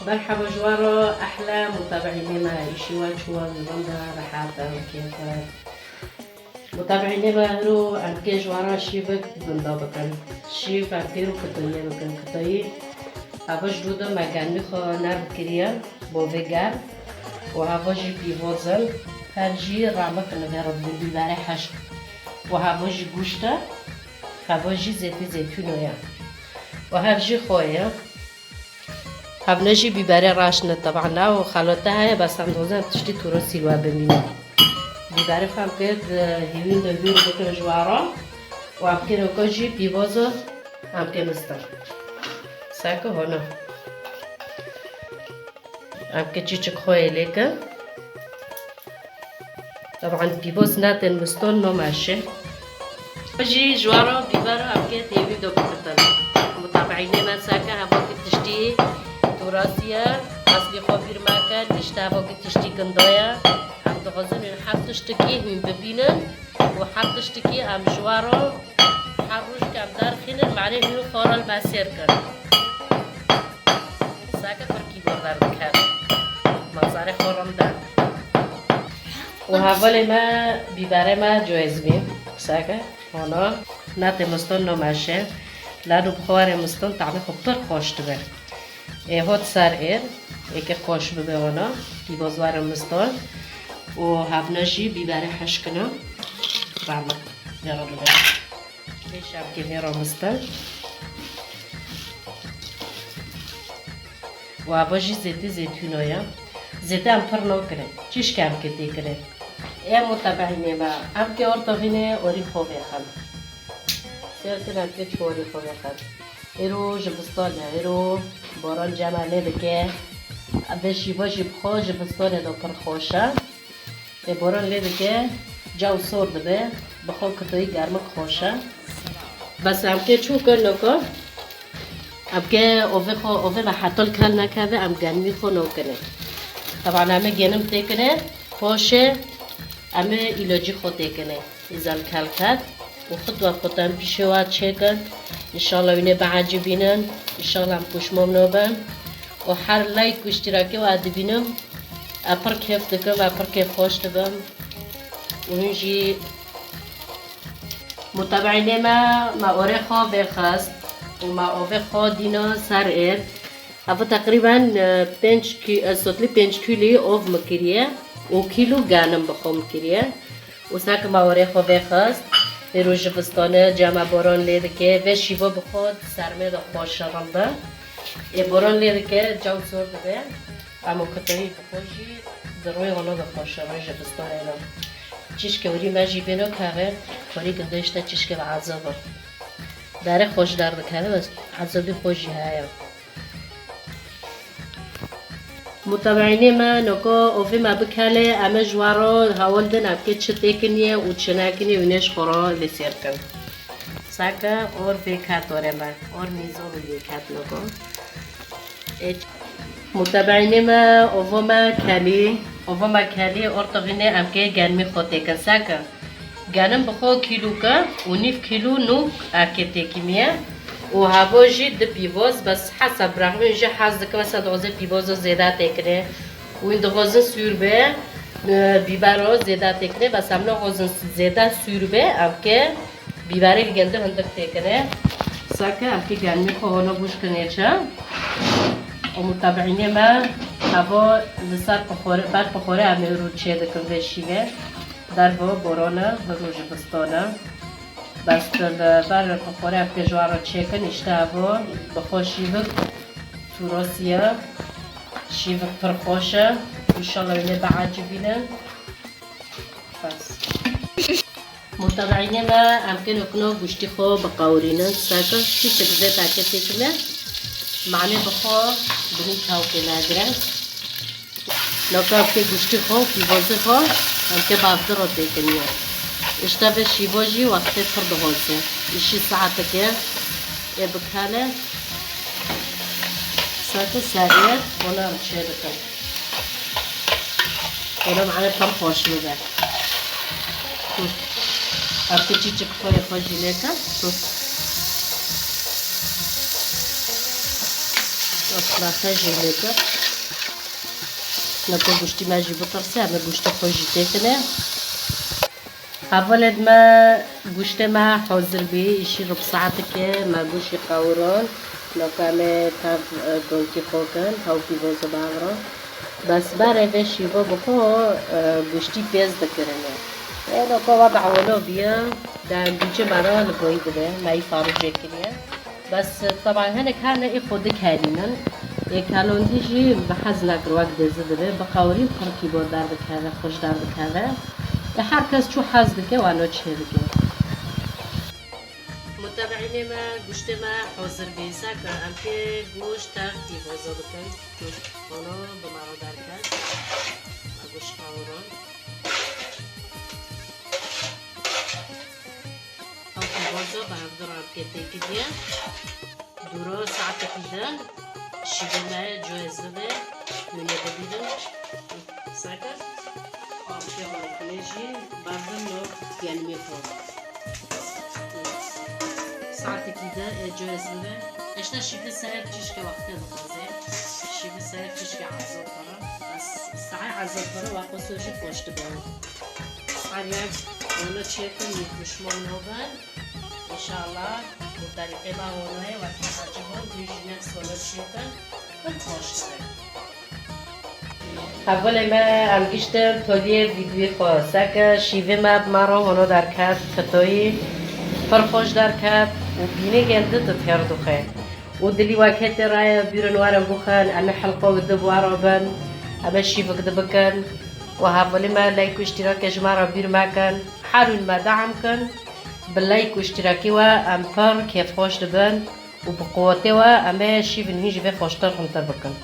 مرحبا جوارا أحلى متابعيننا إيشيوات شوال البندا رحابة وكيفات متابعيننا هرو أمكي جوارا شيفك بندا بكن شيف أمكي رو كتاية بكن كتاية هواش دودا مگن میخوا نرم کریا با وگر و هواجی بیوازن هرجی رامک نگرد بیبره حشق و هواجی گوشته هواجی زیتونویا و هرجی خواه هفنجی بیبره راشنه طبعا نه و خلاطه های بس هم دوزن تشتی تورو سیلوا بمینه بیبره فهم کرد هیوین دویر بکن جوارا و هم که نکاجی بیوازه هم که مستر ساکه هانا هم که چیچک خواه لیکه طبعا بیباز نتن مستان نماشه بجي جوارا بيبارا أبكي تيبي دو بكتن متابعيني من ساكا هفاكي تشتي توراسيا أصلي خبير ماكا تشتا هفاكي تشتي قندايا هم دغزن من حق تشتكي من ببينن وحق تشتكي هم جوارا حروش كام دار خينن معنى ميو خارا الباسير كن ساكا فركي بردار بكار مزاري خورم دار وهاولي ما بيبارا ما جوز بين ساكا هانا نات مستون نماشه لانو بخوار مستون طعمه خوب خوش تبه هات سر که خوش ببه هانا بیبازوار مستون و هفنشی بیبره حشکنه بعمل یارو بده بیشتر که میرا مستون و عباجی زیتونایا زیت هم پر نکنه چیش کم کتی کنه متابعيني ما أبكي أرتغيني أوري خوفي خل سيرتنا أبكي شوري خوفي خل إيرو جبستان إيرو باران جماله بكي أبشي باجي بخو جبستان دو پر خوشه باران لي بكي جو صور بده بخو كتوي گرمك خوشه بس أبكي شو كنوكا أبكي أوفي ما حتى كل نكذا أم جنبي خو نوكنه طبعا أنا جنم تكنه خوشه اما ایلاجی خود کنه ایزال کل کرد و خود و خودم پیشوات چکن انشالله اینه بعجی بینن انشالله هم کشمام نبن و هر لایک و اشتراکی و عدی بینم اپر کیف دکم اپر کیف خوش دکم و هنجی متابعین ما آره خواه بخست و ما آوه خواه دینا سر ایر اما تقریبا 5 کیلی آف مکریه و کیلو گانم بخوام کریه و ساک مواره خو بخست روز بستانه جمع باران لیده که و شیوا بخواد سرمه دا خوش رنده باران لیده که جو سور ده اما کتایی بخوشی دروی غنا دا خوش رنده بستانه اینا چیش که وری مجی بینو که کاری گندشته چیش که عذابه داره خوش درد کرده بس عذابی خوشی هایم متابعيني ما نكو أوفي ما بكالي أما جوارو هاولدن أبكي تشتكني وتشناكني ونش خورا لسيركن ساكا اور بيكات ورما اور ميزون بيكات نكو متابعيني ما أوفو ما كالي اور تغيني أبكي جانمي خوتيكن ساكا جانم بخو كيلوكا ونيف كيلو نوك أكيتيكيميا و هواجی د پیواز بس حسب رقم اینجا حاضر که مثلا دوازه پیواز زیاده تکنه و این دوازه سوربه بیبرا زیاده تکنه بس هم دوازه زیاده سوربه ام که بیبره گنده هندک تکنه ساکه ام که گرمی خواهانا بوش کنه چه و متابعین ما هوا لسر بخوره بعد بخوره همه رو چه دکن وشیوه در هوا بارانه روز بستانه بس بر بخوره اب که جوارا چکن اشتهوا بخوا شیوک توراسیه شیوک پرخوشه انشالله اینه بعجی بینن بس متابعین ما امکن اکنو گوشتی خو بقاورینن ساکر چی سکزه تاکه تکمه معنی بخوا بنی چاوکه نگره نکه اب که گوشتی خو پیوازه خو امکه بافده رو تکنیه اشتبه شیواجی وقتی فرد غازه ایشی ساعته که بکاله ساعت سریع ولا چه بکن ولا معنا کم خوش میده افتی چی چی بخوری خوشی لیکن اصلاحه جلده نکو گوشتی ما جی بطرسه همه گوشت خوشی تکنه اولد ما گوشت ما حاضر بی ایشی رب ساعت که ما گوشی قوران نکامه تاب گونتی خوکن هاوکی بازو باوران بس برای وشی با بخو گوشتی پیز دکرنه اینو که وضع ولو بیا در گوشه برای لبایی بده مایی فارجه کنیه بس طبعا هنا كان يخد كارينا كانوا تيجي بحز ناكر وقت زدبه بقاوري بحركي بو دار بكذا خوش دار بكذا لحركز شو حز بك وانا تشي بك متابعيني ما قشت ما حوزر بيساك امكي قوش تاكتي بوزا بكن قوش هنا بمارو دار كاز قوش قاورون اوكي بوزا بهقدر امكي تيكي درو ساعت كده شیبه جوزه به نمیده بیدم ساکر آبی خالقیشی بعدم لو یعنی میخوام ساعت کده جوزه به اشتا شیبه ساعت چیش که وقت بخوزه شیبه ساعت چیش که عزب کرد بس ساعت عزب کرد وقت سوشی پشت بام ساعت اونو چیکن میکشمون نوبن انشالله بطریقه با اونوه وقتی حاجبان بیشتر سوالات چیکن اول ما ام گشتم تولی ویدیوی خواسته که شیوه ما بمارا هنو در کرد فتایی پرخوش در کرد و بینه گنده تطهر دوخه و دلی وقت رای بیرون وارم بخن اما حلقه و دبوارا بن اما شیوه کده بکن و اول ما لایک و اشتراک جمارا بیر مکن حالون ما دعم کن باللایک و اشتراکی و ام پر کیف خوش دبن و بقوته و اما شیوه نهیجی به خوشتر خمتر بکن